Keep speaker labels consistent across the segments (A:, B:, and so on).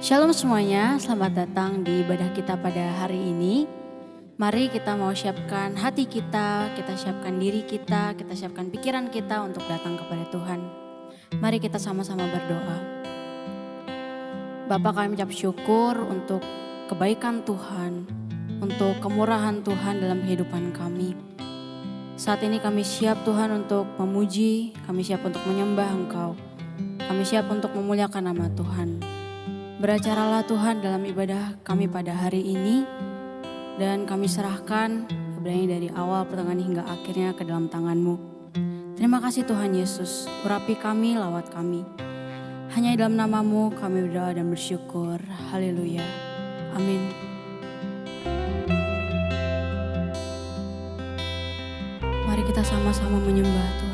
A: Shalom semuanya, selamat datang di ibadah kita pada hari ini. Mari kita mau siapkan hati kita siapkan diri kita siapkan pikiran kita untuk datang kepada Tuhan. Mari kita sama-sama berdoa. Bapa, kami ucap syukur untuk kebaikan Tuhan, untuk kemurahan Tuhan dalam kehidupan kami. Saat ini kami siap Tuhan untuk memuji, kami siap untuk menyembah Engkau. Kami siap untuk memuliakan nama Tuhan. Beracaralah Tuhan dalam ibadah kami pada hari ini, dan kami serahkan keberanian dari awal, pertengahan hingga akhirnya ke dalam tangan-Mu. Terima kasih Tuhan Yesus, urapi kami, lawat kami. Hanya dalam nama-Mu kami berdoa dan bersyukur. Haleluya. Amin. Mari kita sama-sama menyembah Tuhan.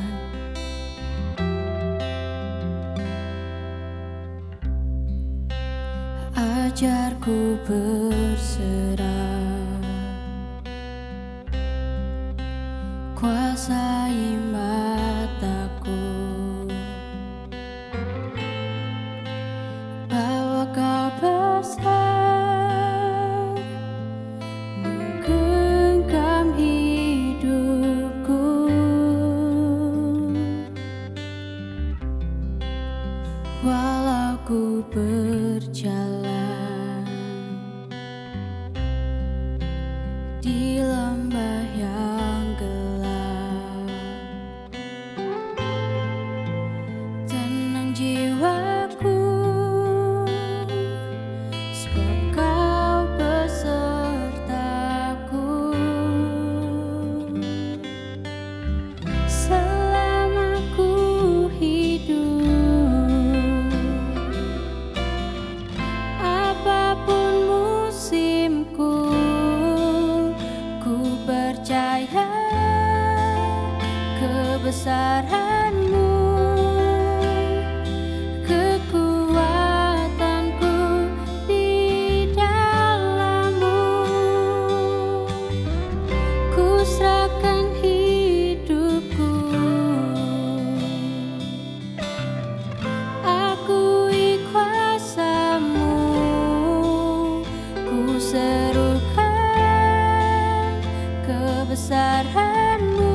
A: Ajarku berserah, kuasai mataku, bahwa Kau besar, menggenggam hidupku. Walau ku berjalan di lembah yang gelap, tenang jiwaku, sebab Kau besertaku. Selama ku hidup, apapun musimku, ku percaya kebesaran-Mu, kekuatanku di dalam-Mu. Ku serahkan hidupku, akui kuasa-Mu, ku serukan kebesaran-Mu.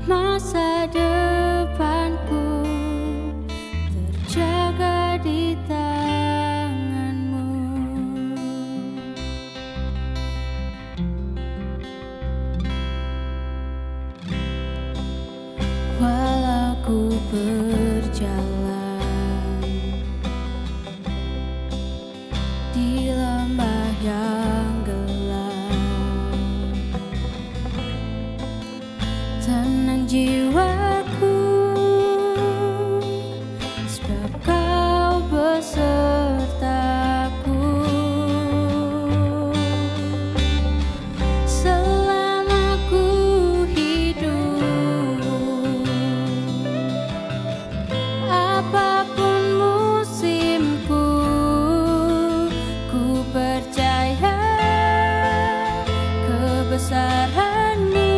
A: Masa depanku terjaga di tangan-Mu. Walau ku berjalan di lembah yang gelap, tenang jiwaku, sebab Kau besertaku. Selama ku hidup, apapun musimku, ku percaya kebesaran-Mu,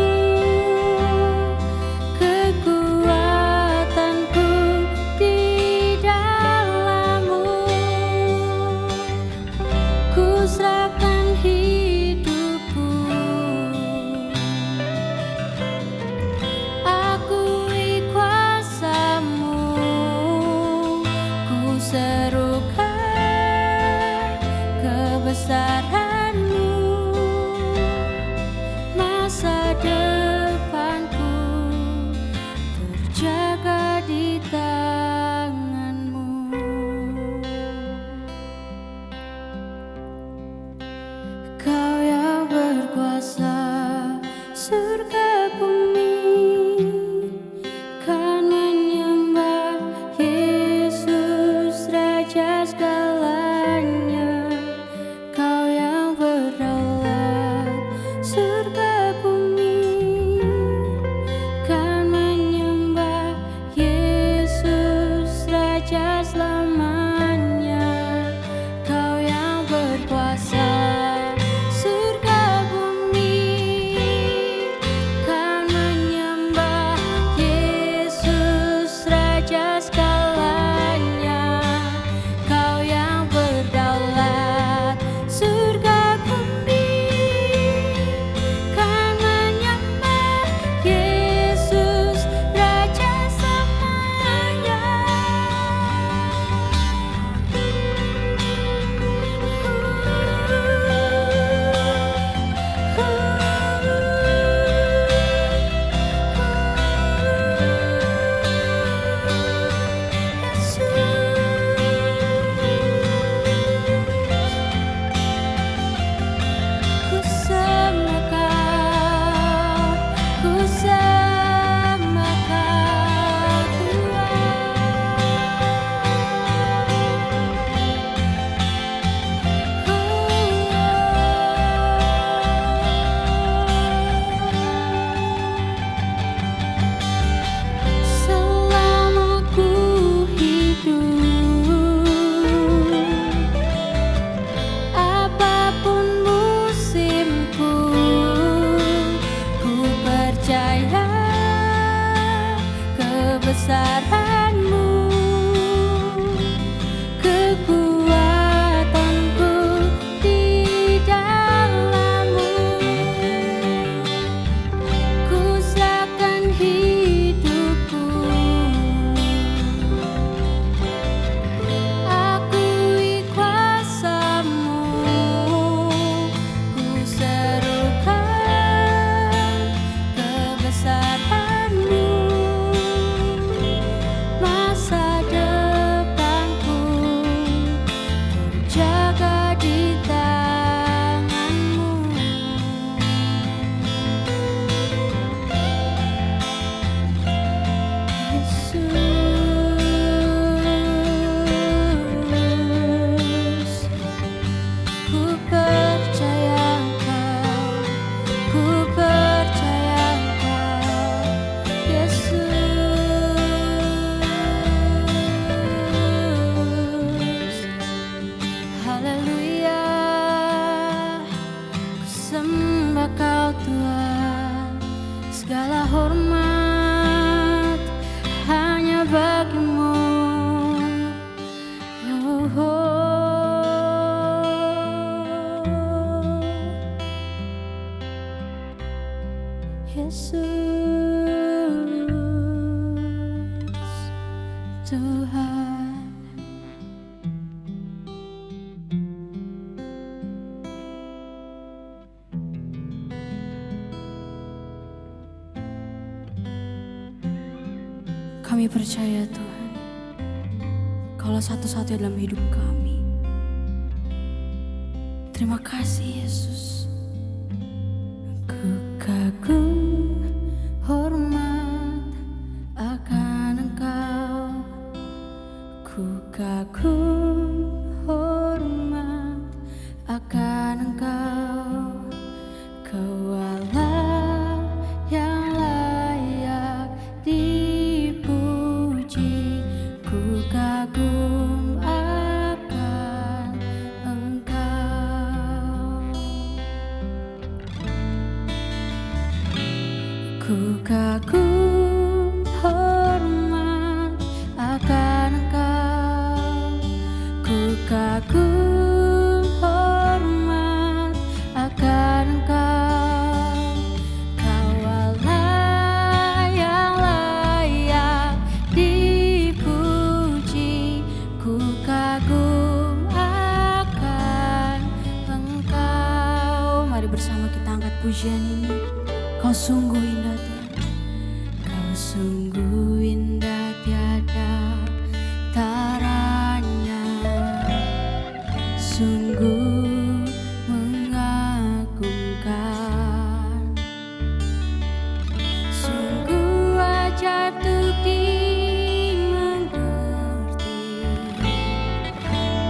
A: kebesaran-Mu, kekuatanku di dalam-Mu. Ku serahkan hidupku, akui kuasa-Mu. Ku serukan kebesaran-Mu, masa depanku terjaga di tangan-Mu. Yesus, ku percaya Engkau, ku percaya Engkau, Yesus. Haleluya, ku sembah Kau Tuhan, segala hormat hanya bagi-Mu. Oh, Yesus Tuhan. Kami percaya Tuhan, Kaulah satu-satunya dalam hidup kami. Terima kasih Yesus. Ku kagum hormat akan Engkau, ku kagum hormat akan Engkau. Kau Allah yang layak dipuji, ku kagum akan Engkau. Ku kagum hormat akan Engkau, ku kagum hormat akan Engkau. Kau Allah yang layak dipuji, ku kagum akan Engkau. Mari bersama kita angkat pujian ini. Kau sungguh indah Tuhan, Kau sungguh indah tiada taranya, sungguh mengagumkan, sungguh ajaib untuk dimengerti,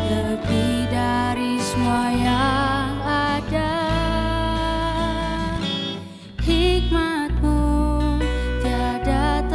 A: lebih dari semua yang ada. Hikmat-Mu tiada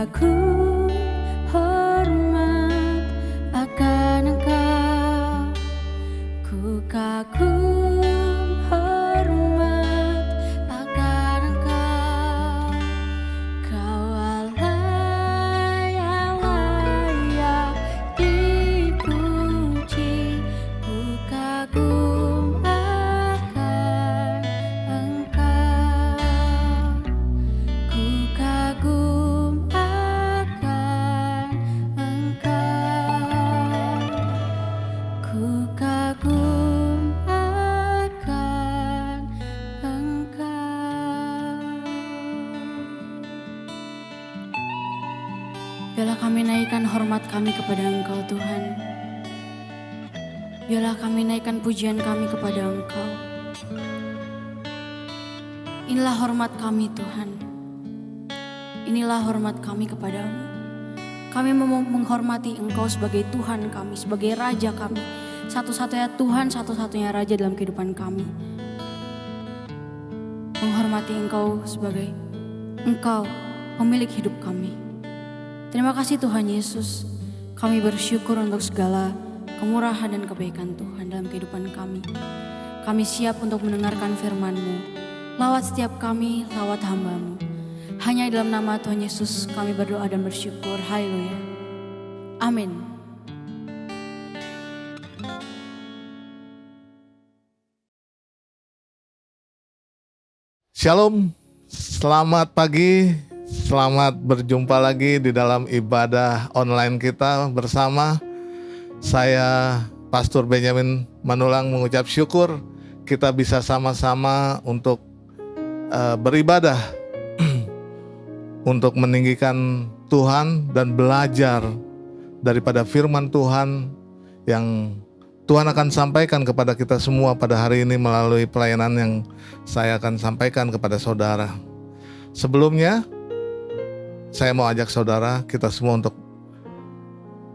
A: kagum hormat akan Engkau. Ku kagum hormat akan Engkau. Kau Allah yang layak dipuji. Ku kagum akan Engkau. Ku kagum akan Engkau. Ku kagum akan Engkau. Biarlah kami naikkan hormat kami kepada Engkau Tuhan. Biarlah kami naikkan pujian kami kepada Engkau. Inilah hormat kami Tuhan. Inilah hormat kami kepadamu. Kami mau menghormati Engkau sebagai Tuhan kami, sebagai Raja kami. Satu-satunya Tuhan, satu-satunya Raja dalam kehidupan kami. Menghormati Engkau sebagai Engkau pemilik hidup kami. Terima kasih Tuhan Yesus. Kami bersyukur untuk segala kemurahan dan kebaikan Tuhan dalam kehidupan kami. Kami siap untuk mendengarkan firman-Mu. Lawat setiap kami, lawat hamba-Mu. Hanya dalam nama Tuhan Yesus kami berdoa dan bersyukur. Haleluya. Amin.
B: Shalom, selamat pagi, selamat berjumpa lagi di dalam ibadah online kita bersama. Saya Pastor Benjamin Manulang mengucap syukur kita bisa sama-sama untuk beribadah untuk meninggikan Tuhan dan belajar daripada firman Tuhan yang Tuhan akan sampaikan kepada kita semua pada hari ini melalui pelayanan yang saya akan sampaikan kepada saudara. Sebelumnya, saya mau ajak saudara kita semua untuk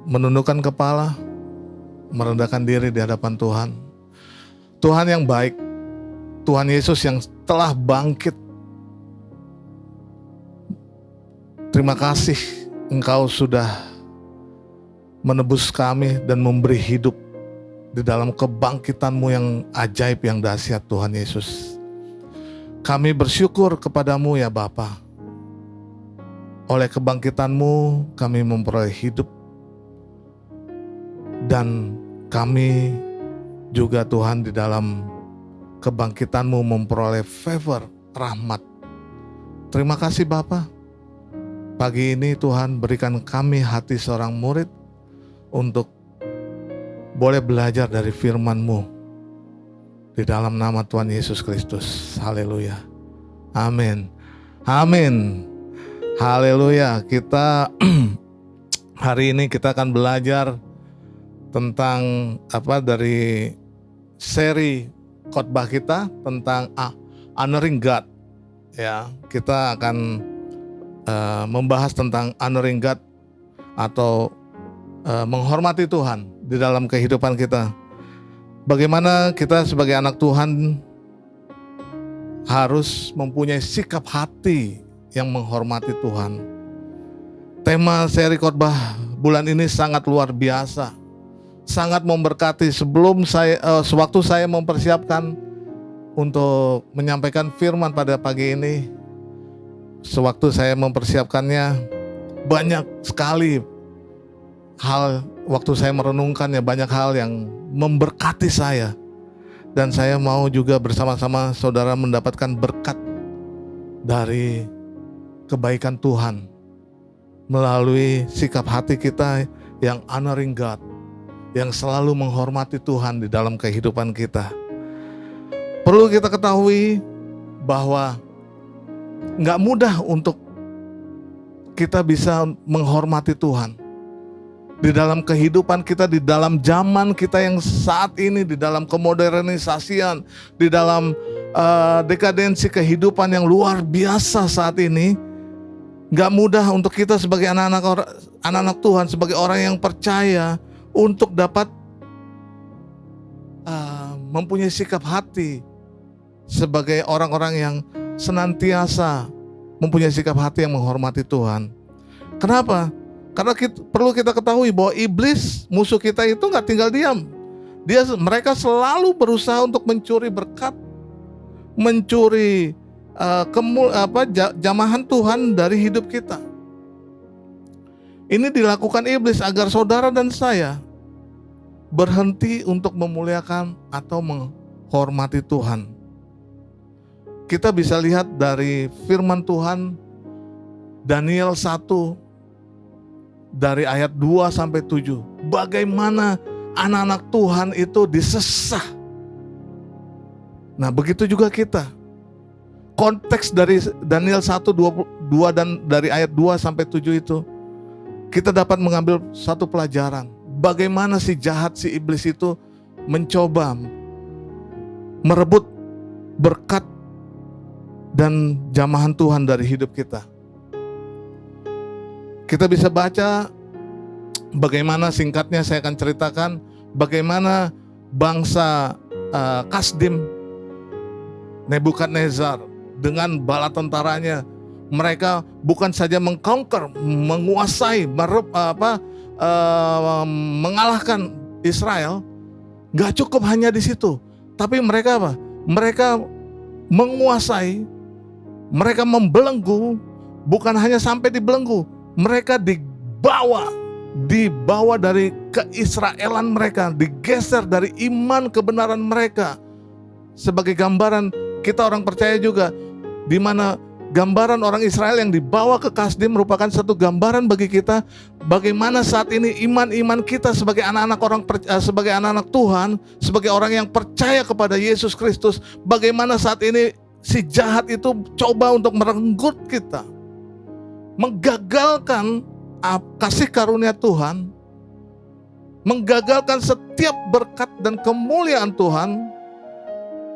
B: menundukkan kepala, merendahkan diri di hadapan Tuhan. Tuhan yang baik, Tuhan Yesus yang telah bangkit. Terima kasih Engkau sudah menebus kami dan memberi hidup di dalam kebangkitan-Mu yang ajaib, yang dahsyat Tuhan Yesus. Kami bersyukur kepadamu ya Bapa. Oleh kebangkitan-Mu kami memperoleh hidup. Dan kami juga Tuhan di dalam kebangkitan-Mu memperoleh favor, rahmat. Terima kasih Bapa. Pagi ini Tuhan berikan kami hati seorang murid untuk boleh belajar dari firman-Mu di dalam nama Tuhan Yesus Kristus. Haleluya. Amin. Amin. Haleluya. Kita hari ini kita akan belajar tentang dari seri khotbah kita tentang honoring God. Ya, kita akan membahas tentang honoring God atau menghormati Tuhan di dalam kehidupan kita. Bagaimana kita sebagai anak Tuhan harus mempunyai sikap hati yang menghormati Tuhan. Tema seri khotbah bulan ini sangat luar biasa, sangat memberkati. Sewaktu saya mempersiapkan untuk menyampaikan firman pada pagi ini, sewaktu saya mempersiapkannya, banyak sekali hal, waktu saya merenungkannya, banyak hal yang memberkati saya. Dan saya mau juga bersama-sama saudara mendapatkan berkat dari kebaikan Tuhan melalui sikap hati kita yang honoring God, yang selalu menghormati Tuhan di dalam kehidupan kita. Perlu kita ketahui bahwa gak mudah untuk kita bisa menghormati Tuhan di dalam kehidupan kita, di dalam zaman kita yang saat ini, di dalam kemodernisasian, di dalam dekadensi kehidupan yang luar biasa saat ini. Gak mudah untuk kita sebagai anak-anak Tuhan, sebagai orang yang percaya, untuk dapat mempunyai sikap hati sebagai orang-orang yang senantiasa mempunyai sikap hati yang menghormati Tuhan. Kenapa? Karena perlu kita ketahui bahwa iblis, musuh kita itu nggak tinggal diam. Mereka selalu berusaha untuk mencuri berkat, mencuri jamahan Tuhan dari hidup kita. Ini dilakukan iblis agar saudara dan saya berhenti untuk memuliakan atau menghormati Tuhan. Kita bisa lihat dari firman Tuhan Daniel 1 dari ayat 2 sampai 7. Bagaimana anak-anak Tuhan itu disesah. Nah, begitu juga kita. Konteks dari Daniel 1, 2 dan dari ayat 2 sampai 7 itu, kita dapat mengambil satu pelajaran. Bagaimana si jahat, si iblis itu mencoba merebut berkat dan jamahan Tuhan dari hidup kita. Kita bisa baca bagaimana, singkatnya saya akan ceritakan bagaimana bangsa Kasdim, Nebukadnezar dengan bala tentaranya, mereka bukan saja mengconquer, menguasai, mengalahkan Israel. Gak cukup hanya di situ, tapi mereka apa? Mereka menguasai, mereka membelenggu, bukan hanya sampai dibelenggu, mereka dibawa dari keisraelan mereka, digeser dari iman kebenaran mereka. Sebagai gambaran, kita orang percaya juga, di mana gambaran orang Israel yang dibawa ke Kasdim merupakan satu gambaran bagi kita bagaimana saat ini iman kita sebagai sebagai anak-anak Tuhan, sebagai orang yang percaya kepada Yesus Kristus, bagaimana saat ini si jahat itu coba untuk merenggut kita, menggagalkan kasih karunia Tuhan, menggagalkan setiap berkat dan kemuliaan Tuhan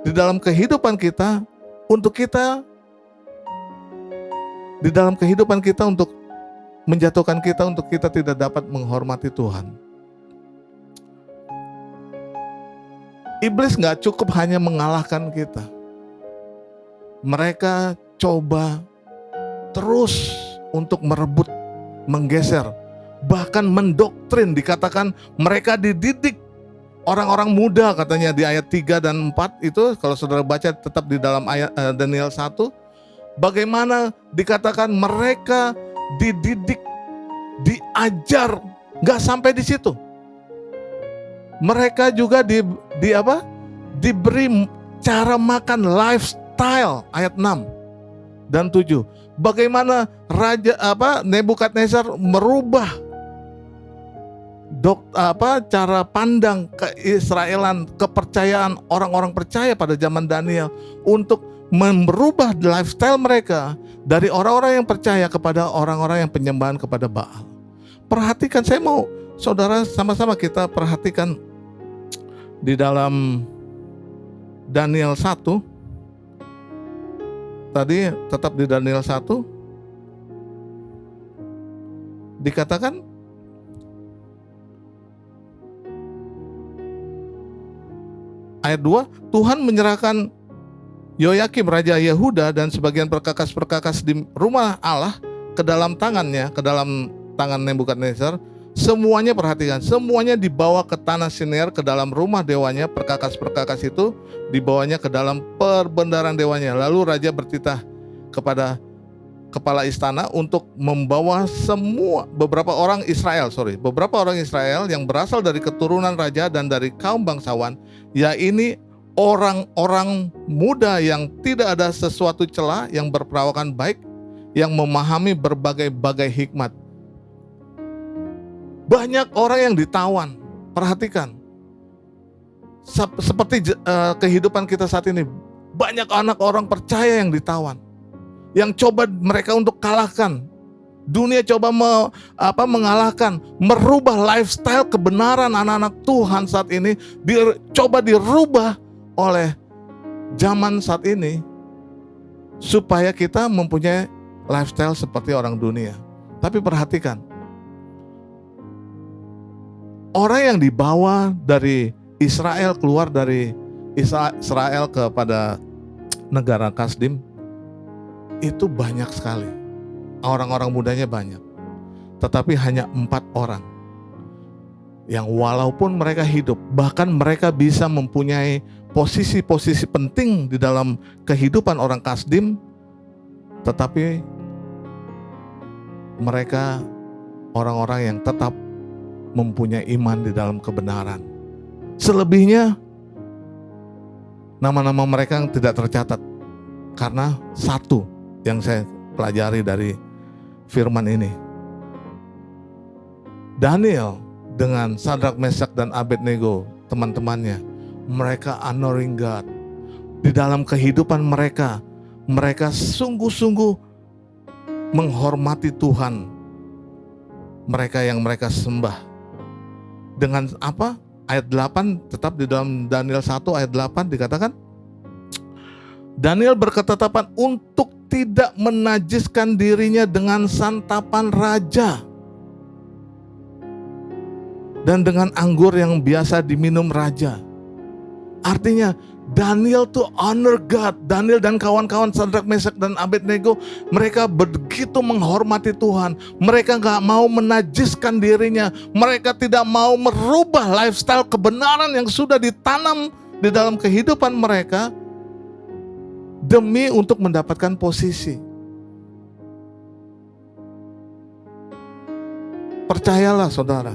B: di dalam kehidupan kita, untuk kita di dalam kehidupan kita, untuk menjatuhkan kita, untuk kita tidak dapat menghormati Tuhan. Iblis gak cukup hanya mengalahkan kita, mereka coba terus untuk merebut, menggeser, bahkan mendoktrin. Dikatakan mereka dididik orang-orang muda, katanya di ayat 3 dan 4 itu, kalau saudara baca tetap di dalam ayat Daniel 1, bagaimana dikatakan mereka dididik, diajar. Gak sampai di situ, mereka juga diberi cara makan, lifestyle, ayat 6 dan 7. Bagaimana Nebukadnezar merubah cara pandang keisraelan, kepercayaan orang-orang percaya pada zaman Daniel, untuk merubah lifestyle mereka dari orang-orang yang percaya kepada orang-orang yang penyembahan kepada Baal. Perhatikan, saya mau saudara sama-sama kita perhatikan di dalam Daniel 1. Tadi tetap di Daniel 1 dikatakan ayat 2, Tuhan menyerahkan Yoyakim Raja Yehuda dan sebagian perkakas-perkakas di rumah Allah ke dalam tangannya, ke dalam tangan Nebukadnezar. Semuanya, perhatikan, semuanya dibawa ke tanah Siner, ke dalam rumah dewanya. Perkakas-perkakas itu dibawanya ke dalam perbendaharaan dewanya. Lalu raja bertitah kepada kepala istana untuk membawa beberapa orang Israel yang berasal dari keturunan raja dan dari kaum bangsawan, yaitu orang-orang muda yang tidak ada sesuatu celah, yang berperawakan baik, yang memahami berbagai-bagai hikmat. Banyak orang yang ditawan. Perhatikan, seperti kehidupan kita saat ini, banyak anak orang percaya yang ditawan, yang coba mereka untuk kalahkan. Dunia coba mengalahkan, merubah lifestyle kebenaran anak-anak Tuhan saat ini, coba dirubah oleh zaman saat ini, supaya kita mempunyai lifestyle seperti orang dunia. Tapi perhatikan, orang yang dibawa dari Israel, keluar dari Israel kepada negara Kasdim, itu banyak sekali. Orang-orang mudanya banyak. tetapi hanya 4 orang yang walaupun mereka hidup, bahkan mereka bisa mempunyai posisi-posisi penting di dalam kehidupan orang Kasdim, tetapi mereka orang-orang yang tetap mempunyai iman di dalam kebenaran. Selebihnya nama-nama mereka yang tidak tercatat, karena satu yang saya pelajari dari firman ini, Daniel dengan Sadrak, Mesak, dan Abednego, teman-temannya, mereka honoring God. Di dalam kehidupan mereka, mereka sungguh-sungguh menghormati Tuhan, mereka yang mereka sembah. Dengan apa? Ayat 8 tetap di dalam Daniel 1 ayat 8 dikatakan, Daniel berketetapan untuk tidak menajiskan dirinya dengan santapan raja dan dengan anggur yang biasa diminum raja. Artinya Daniel tuh honor God. Daniel dan kawan-kawan Sadrak, Mesak, dan Abednego, mereka begitu menghormati Tuhan. Mereka gak mau menajiskan dirinya. Mereka tidak mau merubah lifestyle kebenaran yang sudah ditanam di dalam kehidupan mereka demi untuk mendapatkan posisi. Percayalah saudara,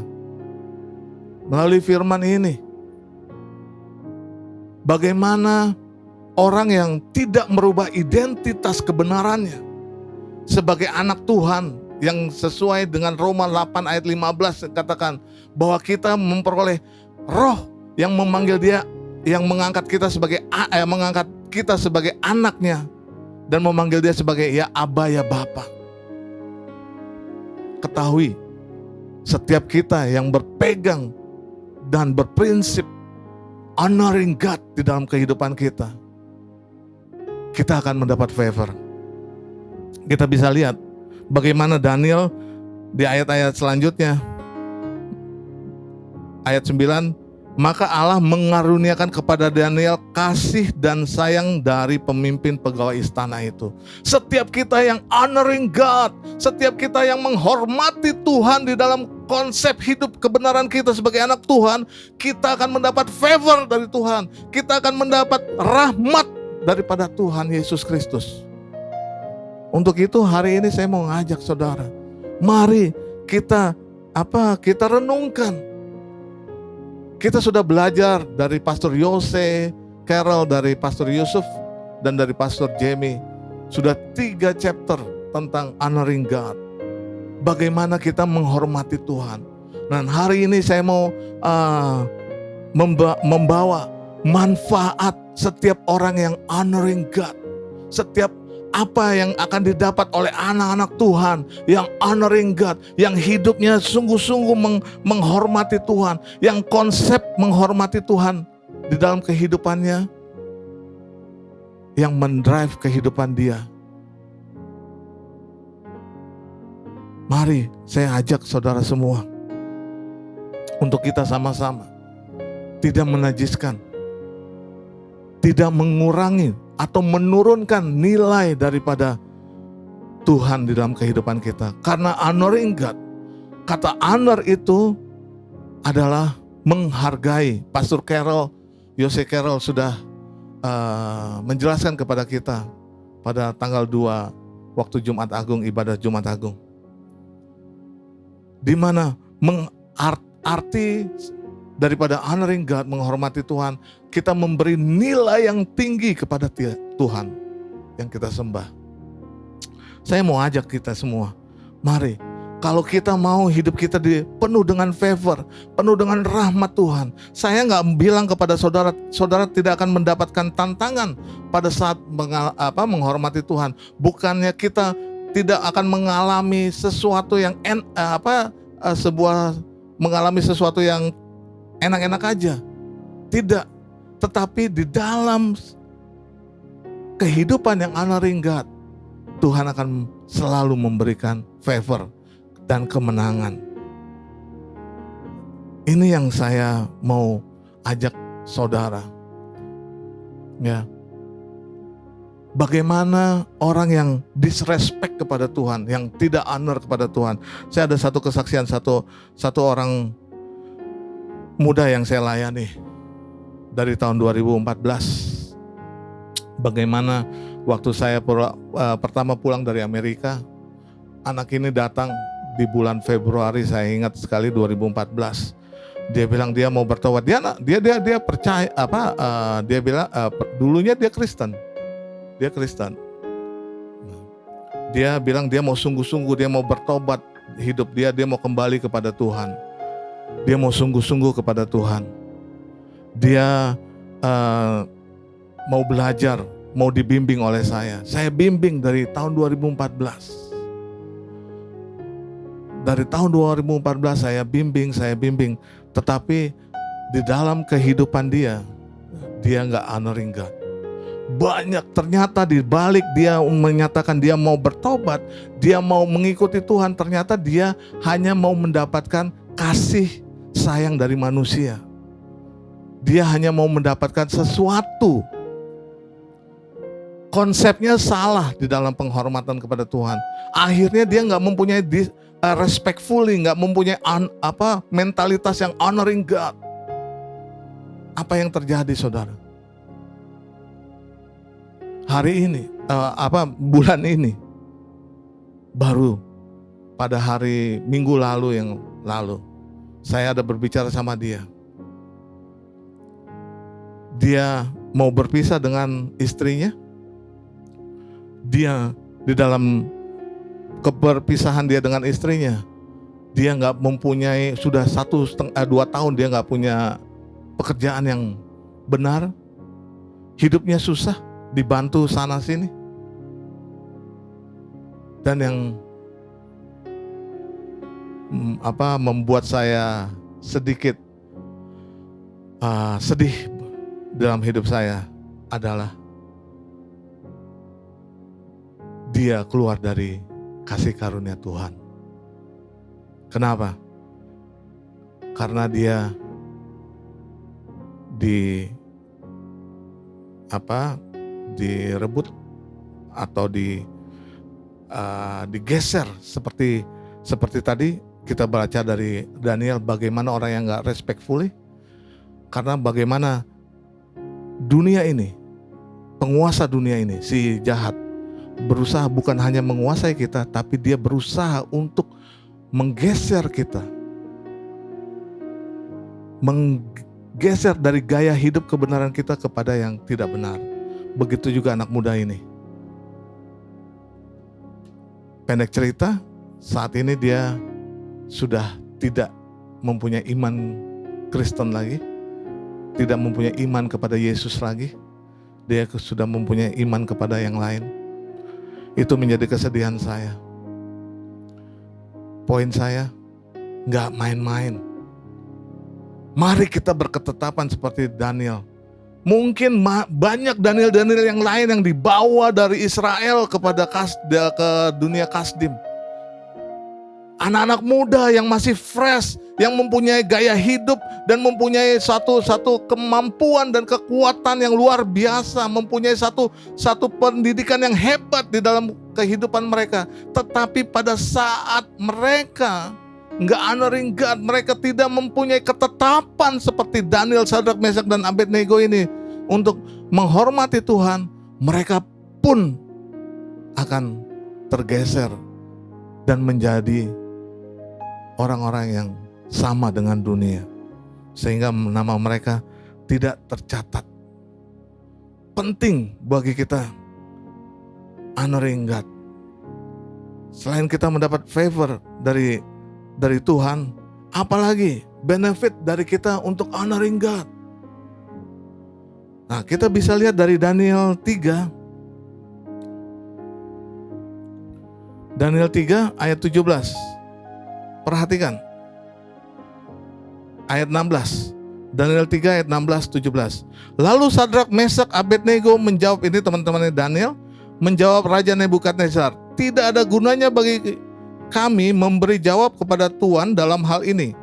B: melalui firman ini, bagaimana orang yang tidak merubah identitas kebenarannya sebagai anak Tuhan yang sesuai dengan Roma 8 ayat 15 katakan bahwa kita memperoleh roh yang memanggil dia, yang mengangkat kita sebagai anaknya dan memanggil dia sebagai ya Aba, ya Bapa. Ketahui, setiap kita yang berpegang dan berprinsip honoring God di dalam kehidupan kita, kita akan mendapat favor. Kita bisa lihat bagaimana Daniel di ayat-ayat selanjutnya. Ayat 9, maka Allah mengaruniakan kepada Daniel kasih dan sayang dari pemimpin pegawai istana itu. Setiap kita yang honoring God, setiap kita yang menghormati Tuhan di dalam konsep hidup kebenaran kita sebagai anak Tuhan, kita akan mendapat favor dari Tuhan. Kita akan mendapat rahmat daripada Tuhan Yesus Kristus. Untuk itu hari ini saya mau ngajak saudara, mari kita renungkan. Kita sudah belajar dari Pastor Yose, Carol, dari Pastor Yusuf, dan dari Pastor Jamie. Sudah 3 chapter tentang honoring God. Bagaimana kita menghormati Tuhan. Dan hari ini saya mau membawa manfaat setiap orang yang honoring God. Setiap apa yang akan didapat oleh anak-anak Tuhan yang honoring God, yang hidupnya sungguh-sungguh menghormati Tuhan, yang konsep menghormati Tuhan di dalam kehidupannya, yang mendrive kehidupan dia. Mari saya ajak saudara semua untuk kita sama-sama tidak menajiskan, tidak mengurangi atau menurunkan nilai daripada Tuhan di dalam kehidupan kita. Karena honoring God, kata honor itu adalah menghargai. Pastor Carol, Yose Carol sudah menjelaskan kepada kita pada tanggal 2 waktu Jumat Agung, ibadah Jumat Agung, di mana arti daripada honoring God, menghormati Tuhan, kita memberi nilai yang tinggi kepada Tuhan yang kita sembah. Saya mau ajak kita semua, mari, kalau kita mau hidup kita penuh dengan favor, penuh dengan rahmat Tuhan. Saya gak bilang kepada saudara, saudara tidak akan mendapatkan tantangan pada saat menghormati Tuhan. Bukannya kita tidak akan mengalami sesuatu yang mengalami sesuatu yang enak-enak aja. Tidak. Tetapi di dalam kehidupan yang honoring God, Tuhan akan selalu memberikan favor dan kemenangan. Ini yang saya mau ajak saudara. Ya. bagaimana orang yang disrespect kepada Tuhan, yang tidak honor kepada Tuhan. Saya ada satu kesaksian, satu orang muda yang saya layani dari tahun 2014. Bagaimana waktu saya pertama pulang dari Amerika, anak ini datang di bulan Februari, saya ingat sekali 2014. Dia bilang dia mau bertobat. Dia percaya dia bilang dulunya dia Kristen. Dia Kristen. Dia bilang dia mau sungguh-sungguh, dia mau bertobat hidup dia mau kembali kepada Tuhan. Dia mau sungguh-sungguh kepada Tuhan. Dia mau belajar, mau dibimbing oleh saya. Saya bimbing dari tahun 2014. Dari tahun 2014 saya bimbing. Tetapi di dalam kehidupan dia gak honoring God. Banyak ternyata di balik dia menyatakan dia mau bertobat, dia mau mengikuti Tuhan, ternyata dia hanya mau mendapatkan kasih sayang dari manusia. Dia hanya mau mendapatkan sesuatu. Konsepnya salah di dalam penghormatan kepada Tuhan. Akhirnya dia gak mempunyai respectfully, gak mempunyai mentalitas yang honoring God. Apa yang terjadi, saudara? Hari ini, bulan ini, baru pada hari Minggu lalu saya ada berbicara sama dia. Dia mau berpisah dengan istrinya. Dia di dalam keberpisahan dia dengan istrinya, dia nggak mempunyai, sudah 2 tahun dia nggak punya pekerjaan yang benar. Hidupnya susah, dibantu sana sini. Dan yang membuat saya sedikit sedih dalam hidup saya adalah dia keluar dari kasih karunia Tuhan. Kenapa? Karena dia direbut atau digeser seperti tadi kita baca dari Daniel, bagaimana orang yang gak respectfully. Karena bagaimana dunia ini, penguasa dunia ini, si jahat, berusaha bukan hanya menguasai kita, tapi dia berusaha untuk menggeser kita, menggeser dari gaya hidup kebenaran kita kepada yang tidak benar. Begitu juga anak muda ini. Pendek cerita, saat ini dia sudah tidak mempunyai iman Kristen lagi, tidak mempunyai iman kepada Yesus lagi. Dia sudah mempunyai iman kepada yang lain. Itu menjadi kesedihan saya. Poin saya, gak main-main. Mari kita berketetapan seperti Daniel. Mungkin banyak Daniel yang lain yang dibawa dari Israel ke dunia Kasdim. Anak-anak muda yang masih fresh, yang mempunyai gaya hidup dan mempunyai satu kemampuan dan kekuatan yang luar biasa, mempunyai satu pendidikan yang hebat di dalam kehidupan mereka. Tetapi pada saat mereka nggak honoring God, mereka tidak mempunyai ketetapan seperti Daniel, Sadrak, Mesak, dan Abednego ini untuk menghormati Tuhan, mereka pun akan tergeser dan menjadi orang-orang yang sama dengan dunia, sehingga nama mereka tidak tercatat. Penting bagi kita honoring God. Selain kita mendapat favor dari Tuhan, apalagi benefit dari kita untuk honoring God. Nah, kita bisa lihat dari Daniel 3. Daniel 3 ayat 17. Perhatikan ayat 16. Daniel 3 ayat 16-17. Lalu Sadrak, Mesak, Abednego menjawab, ini teman-teman Daniel, menjawab Raja Nebukadnezar, tidak ada gunanya bagi kami memberi jawab kepada Tuhan dalam hal ini.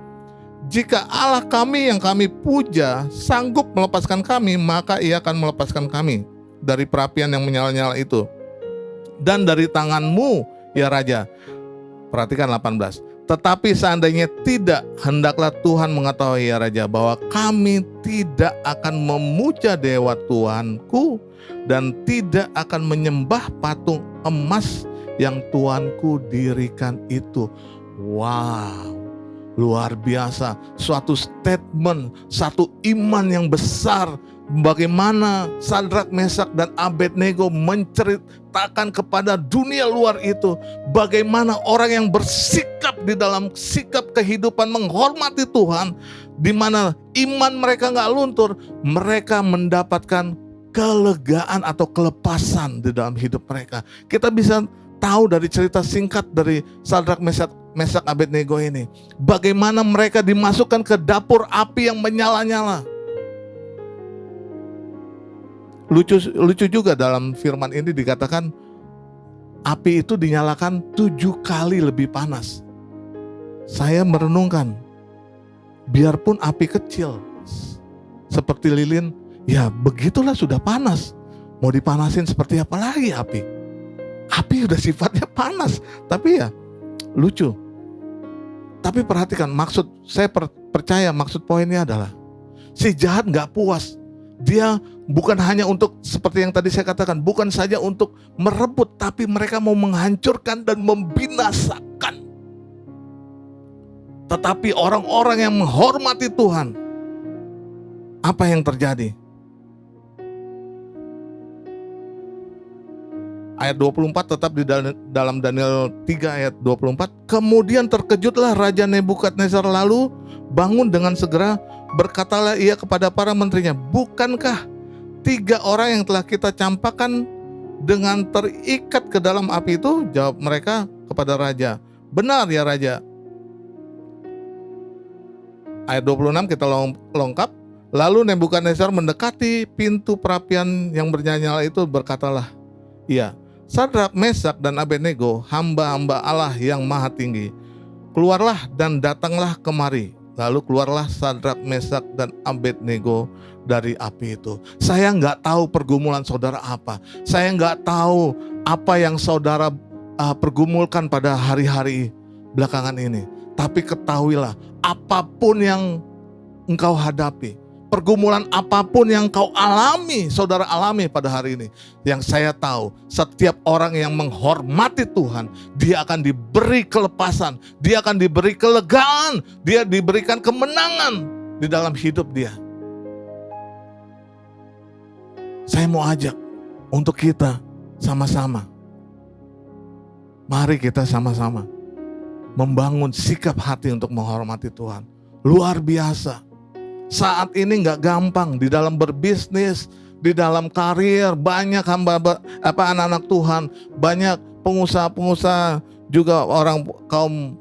B: Jika Allah kami yang kami puja sanggup melepaskan kami, maka ia akan melepaskan kami dari perapian yang menyala-nyala itu. Dan dari tanganmu ya Raja. Perhatikan 18. Tetapi seandainya tidak, hendaklah Tuhan mengetahui ya Raja, bahwa kami tidak akan memuja dewa Tuanku dan tidak akan menyembah patung emas yang Tuanku dirikan itu. Wow, luar biasa. Suatu statement, satu iman yang besar. Bagaimana Sadrak, Mesak, dan Abednego menceritakan kepada dunia luar itu bagaimana orang yang bersikap di dalam sikap kehidupan menghormati Tuhan, di mana iman mereka nggak luntur, mereka mendapatkan kelegaan atau kelepasan di dalam hidup mereka. Kita bisa tahu dari cerita singkat dari Sadrak, Mesak, Abednego ini, bagaimana mereka dimasukkan ke dapur api yang menyala-nyala. Lucu juga dalam firman ini dikatakan api itu dinyalakan 7 kali lebih panas. Saya merenungkan, biarpun api kecil seperti lilin, ya begitulah sudah panas. Mau dipanasin seperti apa lagi api? Api udah sifatnya panas, tapi ya lucu. Tapi perhatikan, saya percaya maksud poinnya adalah si jahat gak puas. Dia bukan hanya untuk, seperti yang tadi saya katakan, bukan saja untuk merebut, tapi mereka mau menghancurkan dan membinasakan. Tetapi orang-orang yang menghormati Tuhan, apa yang terjadi? Ayat 24 tetap di dalam Daniel 3 ayat 24. Kemudian terkejutlah Raja Nebukadnezar, lalu bangun dengan segera, berkatalah ia kepada para menterinya, bukankah 3 orang yang telah kita campakkan dengan terikat ke dalam api itu? Jawab mereka kepada Raja, benar ya Raja. Ayat 26 kita lengkap. Lalu Nebukadnezar mendekati pintu perapian yang bernyala itu, berkatalah ia, Sadrak, Mesak, dan Abednego, hamba-hamba Allah yang maha tinggi, keluarlah dan datanglah kemari. Lalu keluarlah Sadrak, Mesak, dan Abednego dari api itu. Saya nggak tahu pergumulan saudara apa. Saya nggak tahu apa yang saudara pergumulkan pada hari-hari belakangan ini. Tapi ketahuilah, apapun yang engkau hadapi, pergumulan apapun yang kau alami, saudara alami pada hari ini, yang saya tahu, setiap orang yang menghormati Tuhan, dia akan diberi kelepasan, dia akan diberi kelegaan, dia diberikan kemenangan di dalam hidup dia. Saya mau ajak untuk kita sama-sama, mari kita sama-sama membangun sikap hati untuk menghormati Tuhan. Luar biasa. Saat ini nggak gampang di dalam berbisnis, di dalam karir, banyak anak-anak Tuhan, banyak pengusaha-pengusaha, juga orang kaum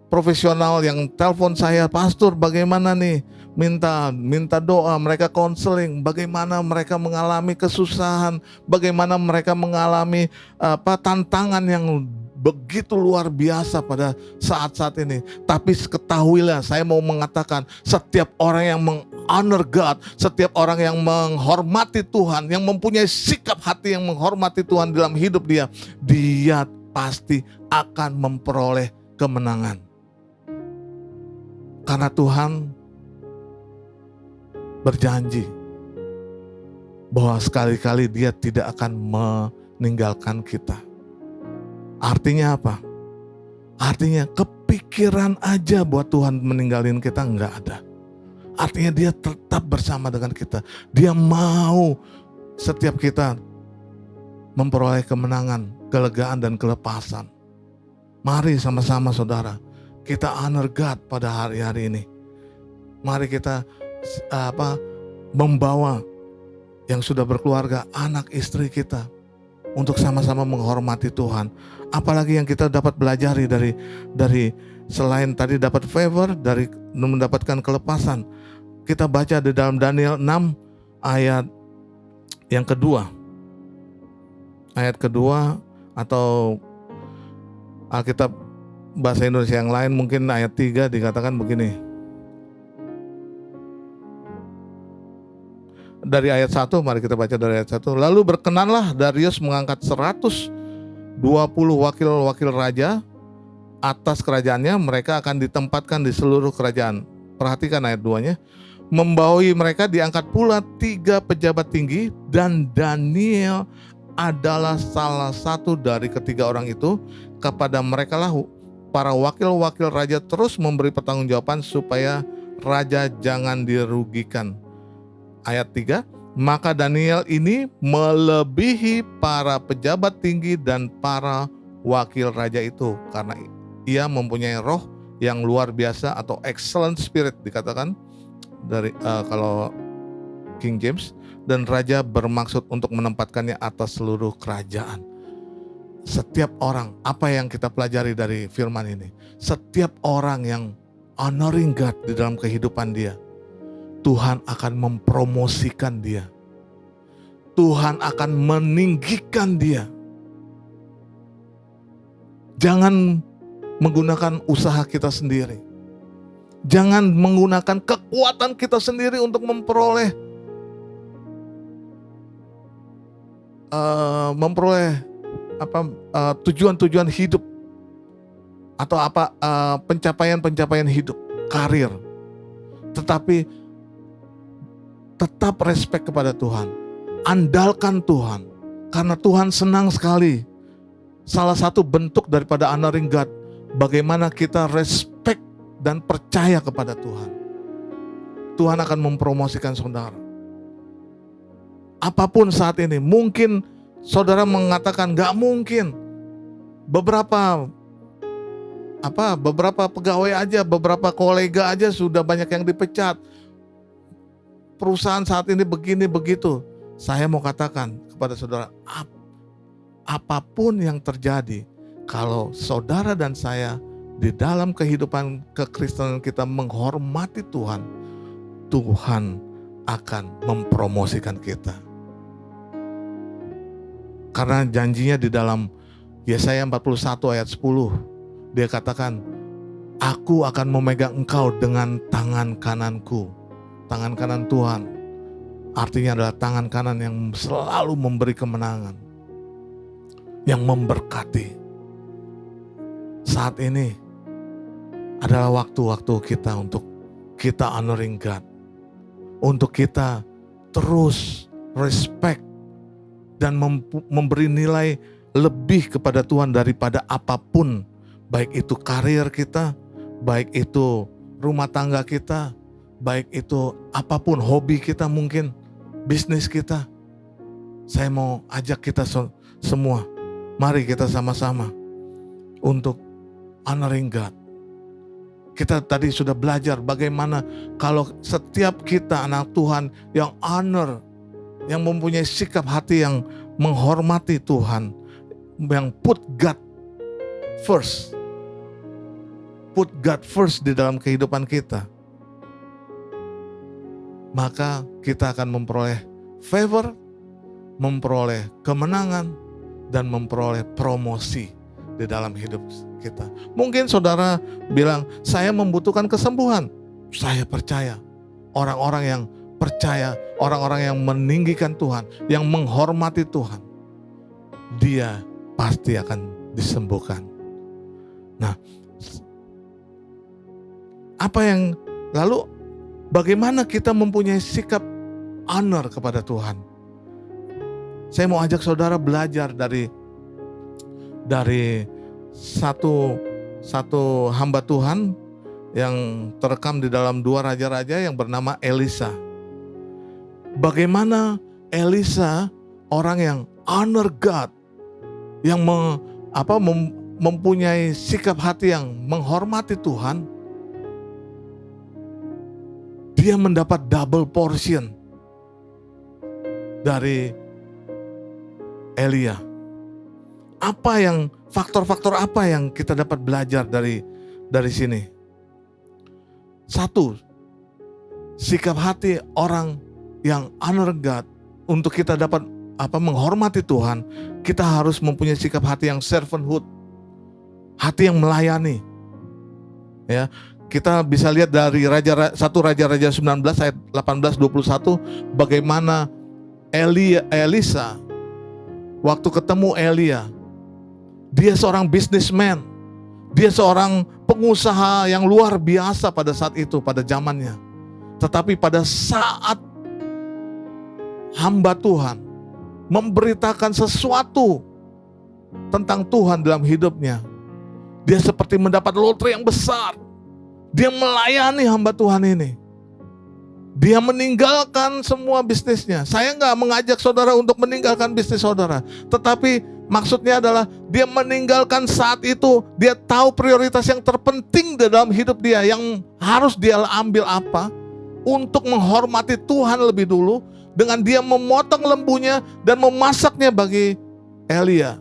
B: profesional yang telepon saya, pastor bagaimana nih, minta doa, mereka konseling, bagaimana mereka mengalami kesusahan, bagaimana mereka mengalami tantangan yang begitu luar biasa pada saat-saat ini. Tapi ketahuilah, saya mau mengatakan, setiap orang yang honor God, setiap orang yang menghormati Tuhan, yang mempunyai sikap hati yang menghormati Tuhan dalam hidup dia, dia pasti akan memperoleh kemenangan. Karena Tuhan berjanji bahwa sekali-kali dia tidak akan meninggalkan kita. Artinya apa? Artinya kepikiran aja buat Tuhan meninggalin kita enggak ada. Artinya dia tetap bersama dengan kita. Dia mau setiap kita memperoleh kemenangan, kelegaan, dan kelepasan. Mari sama-sama saudara, kita honor God pada hari-hari ini. Mari kita membawa yang sudah berkeluarga, anak istri kita, untuk sama-sama menghormati Tuhan. Apalagi yang kita dapat belajari dari selain tadi dapat favor, dari mendapatkan kelepasan. Kita baca di dalam Daniel 6 ayat yang kedua. Ayat kedua, atau Alkitab bahasa Indonesia yang lain mungkin ayat 3 dikatakan begini. dari ayat 1, mari kita baca dari ayat 1. Lalu berkenanlah Darius mengangkat 120 wakil-wakil raja atas kerajaannya, mereka akan ditempatkan di seluruh kerajaan. Perhatikan ayat 2-nya. Membawahi mereka diangkat pula 3 pejabat tinggi, dan Daniel adalah salah satu dari ketiga orang itu. Kepada mereka lah para wakil-wakil raja terus memberi pertanggungjawaban supaya raja jangan dirugikan. Ayat 3, maka Daniel ini melebihi para pejabat tinggi dan para wakil raja itu, karena ia mempunyai roh yang luar biasa, atau excellent spirit dikatakan dari kalau King James, dan raja bermaksud untuk menempatkannya atas seluruh kerajaan. Setiap orang, apa yang kita pelajari dari firman ini, setiap orang yang honoring God di dalam kehidupan dia, Tuhan akan mempromosikan dia. Tuhan akan meninggikan dia. Jangan menggunakan usaha kita sendiri. Jangan menggunakan kekuatan kita sendiri untuk memperoleh tujuan-tujuan hidup, atau pencapaian-pencapaian hidup, karir. Tetapi tetap respect kepada Tuhan. Andalkan Tuhan, karena Tuhan senang sekali. Salah satu bentuk daripada honoring God, bagaimana kita respect dan percaya kepada Tuhan. Tuhan akan mempromosikan saudara. Apapun saat ini, mungkin saudara mengatakan gak mungkin. Beberapa pegawai aja, beberapa kolega aja sudah banyak yang dipecat. Perusahaan saat ini begini begitu. Saya mau katakan kepada saudara, apapun yang terjadi, kalau saudara dan saya di dalam kehidupan kekristenan kita menghormati Tuhan, Tuhan akan mempromosikan kita. Karena janjinya di dalam Yesaya 41 ayat 10, dia katakan, aku akan memegang engkau dengan tangan kananku. Tangan kanan Tuhan artinya adalah tangan kanan yang selalu memberi kemenangan, yang memberkati. Saat ini adalah waktu-waktu kita untuk kita honoring God, untuk kita terus respect dan memberi nilai lebih kepada Tuhan daripada apapun, baik itu karir kita, baik itu rumah tangga kita, baik itu apapun, hobi kita, mungkin bisnis kita. Saya mau ajak kita semua, mari kita sama-sama untuk honoring God. Kita tadi sudah belajar bagaimana kalau setiap kita anak Tuhan yang honor, yang mempunyai sikap hati yang menghormati Tuhan, yang put God first di dalam kehidupan kita, maka kita akan memperoleh favor, memperoleh kemenangan, dan memperoleh promosi di dalam hidup kita. Mungkin saudara bilang, saya membutuhkan kesembuhan. Saya percaya orang-orang yang percaya, orang-orang yang meninggikan Tuhan, yang menghormati Tuhan, dia pasti akan disembuhkan. Nah, lalu bagaimana kita mempunyai sikap honor kepada Tuhan? Saya mau ajak saudara belajar dari satu hamba Tuhan yang terekam di dalam 2 raja-raja yang bernama Elisa. Bagaimana Elisa, orang yang honor God, yang mempunyai sikap hati yang menghormati Tuhan, dia mendapat double portion dari Elia. Faktor-faktor apa yang kita dapat belajar dari sini? 1, sikap hati orang yang honor God. Untuk kita dapat menghormati Tuhan, kita harus mempunyai sikap hati yang servanthood, hati yang melayani. Ya, Kita bisa lihat dari 1 Raja-Raja 19 ayat 18-21 bagaimana Elisa waktu ketemu Elia, dia seorang businessman, dia seorang pengusaha yang luar biasa pada saat itu, pada zamannya. Tetapi pada saat hamba Tuhan memberitakan sesuatu tentang Tuhan dalam hidupnya, dia seperti mendapat lotre yang besar. Dia melayani hamba Tuhan ini. Dia meninggalkan semua bisnisnya. Saya nggak mengajak saudara untuk meninggalkan bisnis saudara, tetapi maksudnya adalah dia meninggalkan saat itu. Dia tahu prioritas yang terpenting di dalam hidup dia, yang harus dia ambil apa untuk menghormati Tuhan lebih dulu, dengan dia memotong lembunya dan memasaknya bagi Elia.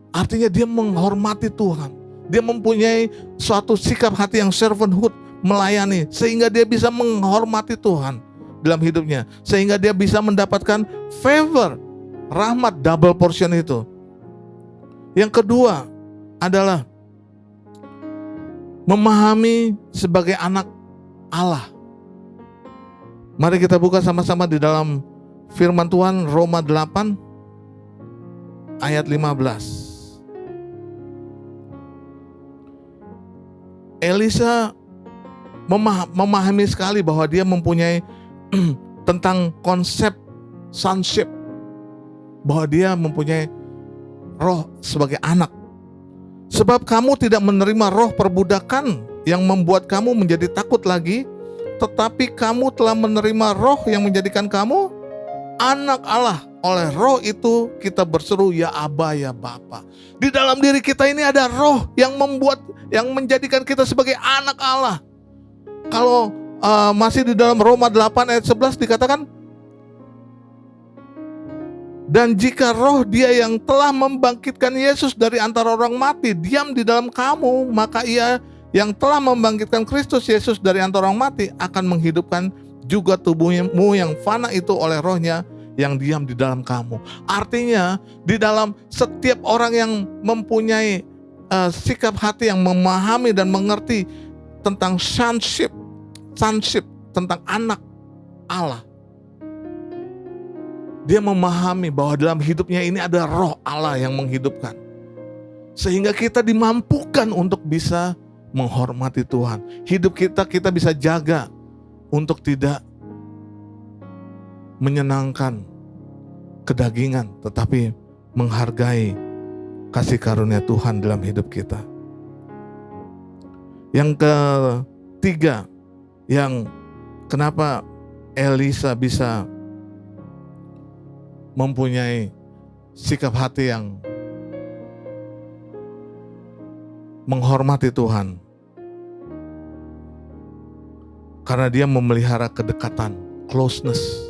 B: Artinya dia menghormati Tuhan. Dia mempunyai suatu sikap hati yang servanthood, melayani, sehingga dia bisa menghormati Tuhan dalam hidupnya, sehingga dia bisa mendapatkan favor, rahmat double portion itu. Yang kedua adalah memahami sebagai anak Allah. Mari kita buka sama-sama di dalam firman Tuhan, Roma 8 ayat 15. Elisa memahami sekali bahwa dia mempunyai tentang konsep sonship, bahwa dia mempunyai roh sebagai anak. Sebab kamu tidak menerima roh perbudakan yang membuat kamu menjadi takut lagi, tetapi kamu telah menerima roh yang menjadikan kamu anak Allah. Oleh roh itu kita berseru, ya Aba, ya Bapa. Di dalam diri kita ini ada roh yang menjadikan kita sebagai anak Allah. Kalau masih di dalam Roma 8 ayat 11 dikatakan, dan jika roh dia yang telah membangkitkan Yesus dari antara orang mati diam di dalam kamu, maka ia yang telah membangkitkan Kristus Yesus dari antara orang mati akan menghidupkan juga tubuhmu yang fana itu oleh rohnya yang diam di dalam kamu. Artinya di dalam setiap orang yang mempunyai sikap hati yang memahami dan mengerti tentang sonship, tentang anak Allah, dia memahami bahwa dalam hidupnya ini ada roh Allah yang menghidupkan, sehingga kita dimampukan untuk bisa menghormati Tuhan. Hidup kita bisa jaga untuk tidak menyenangkan kedagingan, tetapi menghargai kasih karunia Tuhan dalam hidup kita. Yang ketiga, yang kenapa Elisa bisa mempunyai sikap hati yang menghormati Tuhan, karena dia memelihara kedekatan, closeness.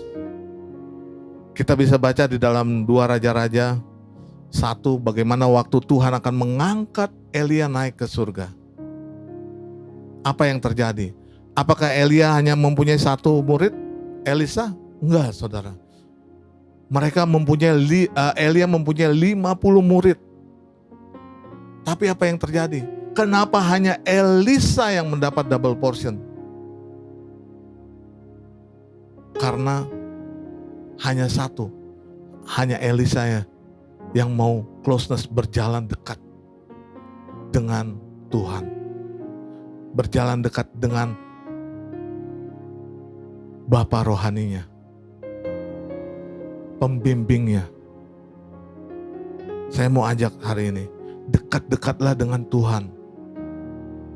B: Kita bisa baca di dalam 2 Raja-Raja 1 bagaimana waktu Tuhan akan mengangkat Elia naik ke surga. Apa yang terjadi? Apakah Elia hanya mempunyai 1 murid? Elisa? Enggak, saudara. Elia mempunyai 50 murid. Tapi apa yang terjadi? Kenapa hanya Elisa yang mendapat double portion? Karena hanya Elisa yang mau closeness, berjalan dekat dengan Tuhan, berjalan dekat dengan Bapa rohaninya, pembimbingnya. Saya mau ajak hari ini, dekat-dekatlah dengan Tuhan.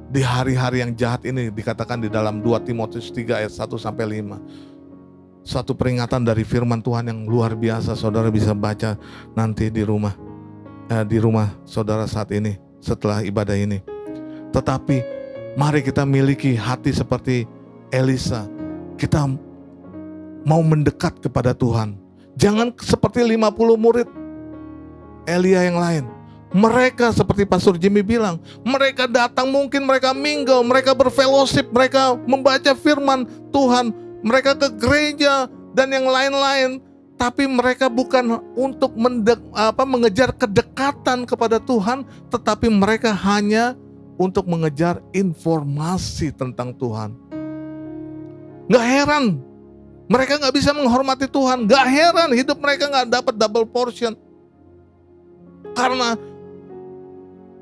B: Di hari-hari yang jahat ini dikatakan di dalam 2 Timotius 3 ayat 1-5. Satu peringatan dari firman Tuhan yang luar biasa. Saudara bisa baca nanti di rumah saudara saat ini setelah ibadah ini. Tetapi mari kita miliki hati seperti Elisa. Kita mau mendekat kepada Tuhan. Jangan seperti 50 murid Elia yang lain. Mereka seperti Pastor Jimmy bilang, mereka datang, mungkin mereka mingle, mereka berfellowship, mereka membaca firman Tuhan, mereka ke gereja dan yang lain-lain, tapi mereka bukan untuk mengejar kedekatan kepada Tuhan, tetapi mereka hanya untuk mengejar informasi tentang Tuhan. Gak heran mereka gak bisa menghormati Tuhan. Gak heran hidup mereka gak dapat double portion. Karena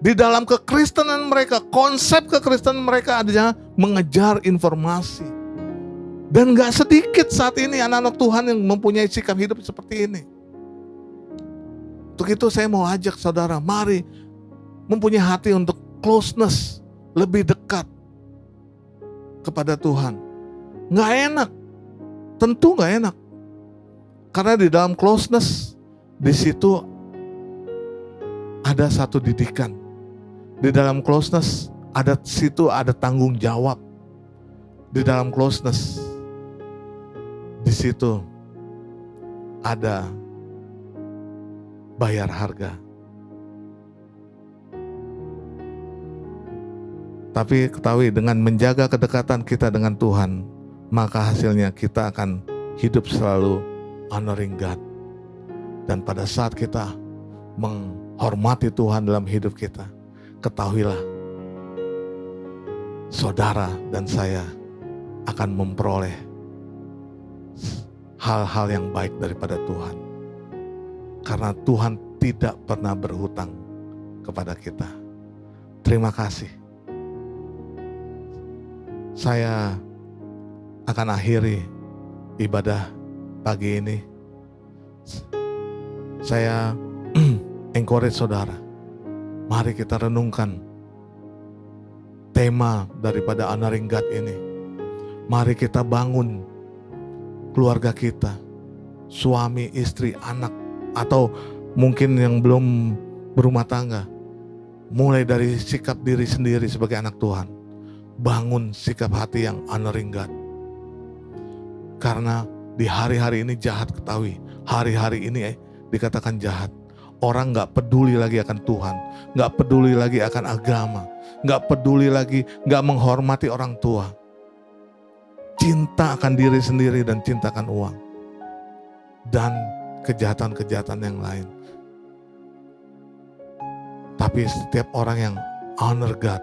B: di dalam kekristenan mereka, konsep kekristenan mereka adalah mengejar informasi. Dan gak sedikit saat ini anak-anak Tuhan yang mempunyai sikap hidup seperti ini. Untuk itu saya mau ajak saudara, mari mempunyai hati untuk closeness, lebih dekat kepada Tuhan. Gak enak, tentu gak enak. Karena di dalam closeness, di situ ada satu didikan. Di dalam closeness, ada tanggung jawab. Di dalam closeness, di situ ada bayar harga. Tapi ketahui, dengan menjaga kedekatan kita dengan Tuhan, maka hasilnya kita akan hidup selalu honoring God. Dan pada saat kita menghormati Tuhan dalam hidup kita, ketahuilah, saudara dan saya akan memperoleh hal-hal yang baik daripada Tuhan. Karena Tuhan tidak pernah berhutang kepada kita. Terima kasih. Saya akan akhiri ibadah pagi ini. Saya encourage saudara, mari kita renungkan tema daripada honoring God ini. Mari kita bangun keluarga kita, suami, istri, anak, atau mungkin yang belum berumah tangga. Mulai dari sikap diri sendiri sebagai anak Tuhan. Bangun sikap hati yang honoring God. Karena di hari-hari ini jahat, ketahui, hari-hari ini dikatakan jahat. Orang gak peduli lagi akan Tuhan, gak peduli lagi akan agama, gak peduli lagi, gak menghormati orang tua. Cinta akan diri sendiri dan cinta akan uang. Dan kejahatan-kejahatan yang lain. Tapi setiap orang yang honor God,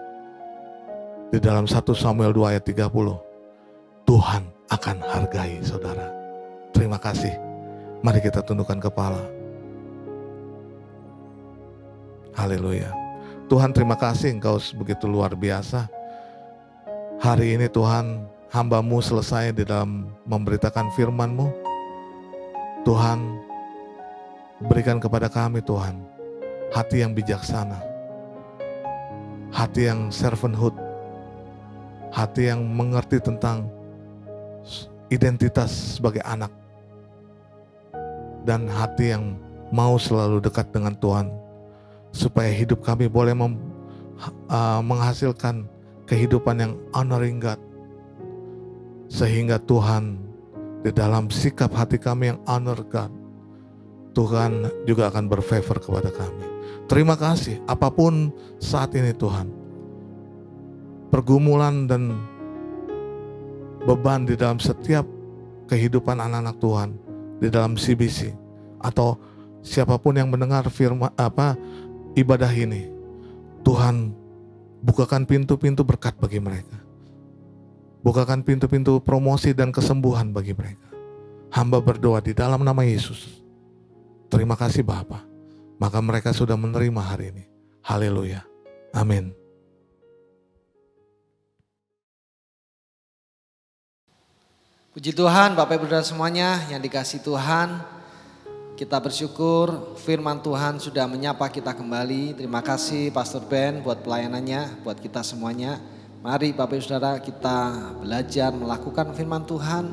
B: di dalam 1 Samuel 2 ayat 30, Tuhan akan hargai saudara. Terima kasih. Mari kita tundukkan kepala. Haleluya. Tuhan, terima kasih Engkau begitu luar biasa. Hari ini Tuhan, hamba-Mu selesai di dalam memberitakan firman-Mu. Tuhan, berikan kepada kami Tuhan, hati yang bijaksana, hati yang servanthood, hati yang mengerti tentang identitas sebagai anak, dan hati yang mau selalu dekat dengan Tuhan, supaya hidup kami boleh menghasilkan kehidupan yang honoring God, sehingga Tuhan di dalam sikap hati kami yang honor God, Tuhan juga akan berfavor kepada kami. Terima kasih, apapun saat ini Tuhan, pergumulan dan beban di dalam setiap kehidupan anak-anak Tuhan, di dalam CBC atau siapapun yang mendengar firman ibadah ini, Tuhan bukakan pintu-pintu berkat bagi mereka, bukakan pintu-pintu promosi dan kesembuhan bagi mereka. Hamba berdoa di dalam nama Yesus. Terima kasih Bapa. Maka mereka sudah menerima hari ini. Haleluya. Amin.
C: Puji Tuhan, Bapak Ibu Saudara semuanya yang dikasihi Tuhan. Kita bersyukur firman Tuhan sudah menyapa kita kembali. Terima kasih Pastor Ben buat pelayanannya, buat kita semuanya. Mari Bapak Ibu Saudara kita belajar melakukan firman Tuhan,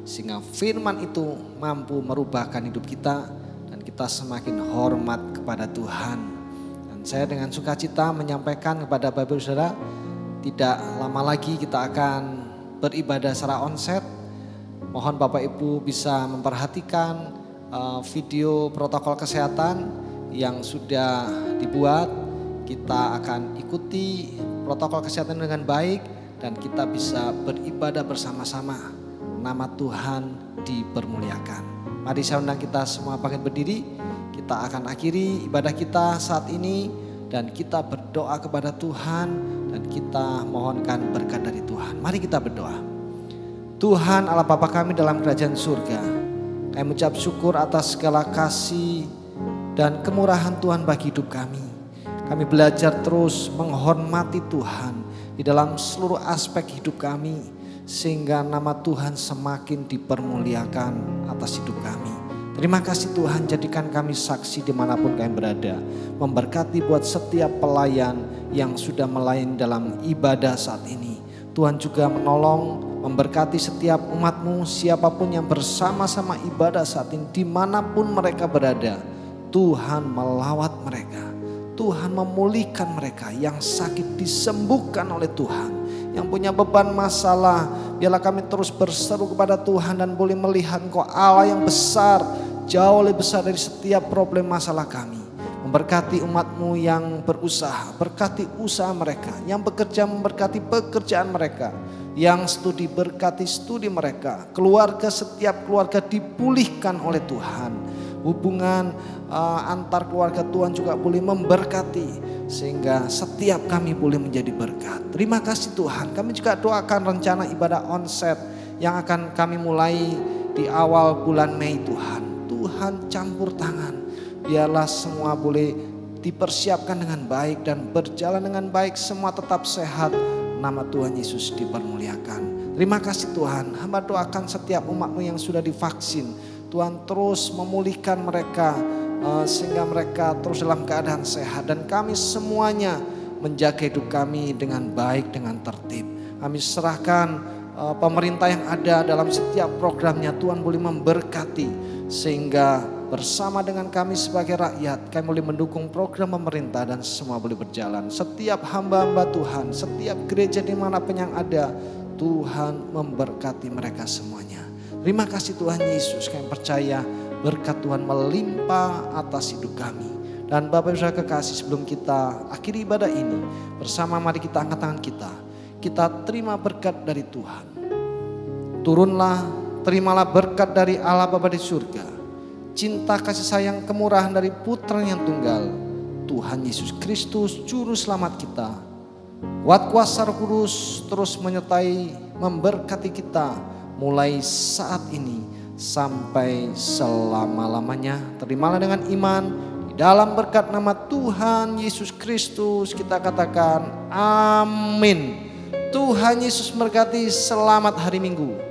C: sehingga firman itu mampu merubahkan hidup kita dan kita semakin hormat kepada Tuhan. Dan saya dengan sukacita menyampaikan kepada Bapak Ibu Saudara, tidak lama lagi kita akan beribadah secara onsite. Mohon Bapak Ibu bisa memperhatikan video protokol kesehatan yang sudah dibuat. Kita akan ikuti protokol kesehatan dengan baik dan kita bisa beribadah bersama-sama. Nama Tuhan dipermuliakan. Mari saya undang kita semua bangkit berdiri. Kita akan akhiri ibadah kita saat ini dan kita berdoa kepada Tuhan dan kita mohonkan berkat dari Tuhan. Mari kita berdoa. Tuhan Allah Bapa kami dalam kerajaan surga, kami mengucap syukur atas segala kasih dan kemurahan Tuhan bagi hidup kami. Kami belajar terus menghormati Tuhan di dalam seluruh aspek hidup kami, sehingga nama Tuhan semakin dipermuliakan atas hidup kami. Terima kasih Tuhan, jadikan kami saksi dimanapun kami berada. Memberkati buat setiap pelayan yang sudah melayani dalam ibadah saat ini. Tuhan juga menolong, memberkati setiap umat-Mu, siapapun yang bersama-sama ibadah saat ini, dimanapun mereka berada. Tuhan melawat mereka, Tuhan memulihkan mereka, yang sakit disembuhkan oleh Tuhan, yang punya beban masalah, biarlah kami terus berseru kepada Tuhan dan boleh melihat Engkau Allah yang besar, jauh lebih besar dari setiap problem masalah kami. Memberkati umat-Mu yang berusaha, berkati usaha mereka, yang bekerja memberkati pekerjaan mereka, yang studi berkati studi mereka, keluarga setiap keluarga dipulihkan oleh Tuhan. Hubungan antar keluarga Tuhan juga boleh memberkati, sehingga setiap kami boleh menjadi berkat. Terima kasih Tuhan. Kami juga doakan rencana ibadah onset yang akan kami mulai di awal bulan Mei Tuhan. Tuhan campur tangan, biarlah semua boleh dipersiapkan dengan baik dan berjalan dengan baik, semua tetap sehat, nama Tuhan Yesus dipermuliakan. Terima kasih Tuhan. Hamba doakan setiap umat-Mu yang sudah divaksin, Tuhan terus memulihkan mereka sehingga mereka terus dalam keadaan sehat, dan kami semuanya menjaga hidup kami dengan baik, dengan tertib. Kami serahkan pemerintah yang ada dalam setiap programnya, Tuhan boleh memberkati, sehingga bersama dengan kami sebagai rakyat kami boleh mendukung program pemerintah dan semua boleh berjalan. Setiap hamba-hamba Tuhan, setiap gereja dimanapun yang ada, Tuhan memberkati mereka semuanya. Terima kasih Tuhan Yesus, kami percaya berkat Tuhan melimpah atas hidup kami. Dan Bapak Ibu Saudara kekasih, sebelum kita akhiri ibadah ini bersama, mari kita angkat tangan kita. Kita terima berkat dari Tuhan. Turunlah, terimalah berkat dari Allah Bapa di surga, cinta kasih sayang kemurahan dari Putra yang tunggal, Tuhan Yesus Kristus Juru Selamat kita. Kuat kuasa Roh Kudus terus menyertai, memberkati kita mulai saat ini sampai selama-lamanya. Terimalah dengan iman di dalam berkat nama Tuhan Yesus Kristus kita katakan amin. Tuhan Yesus memberkati. Selamat hari Minggu.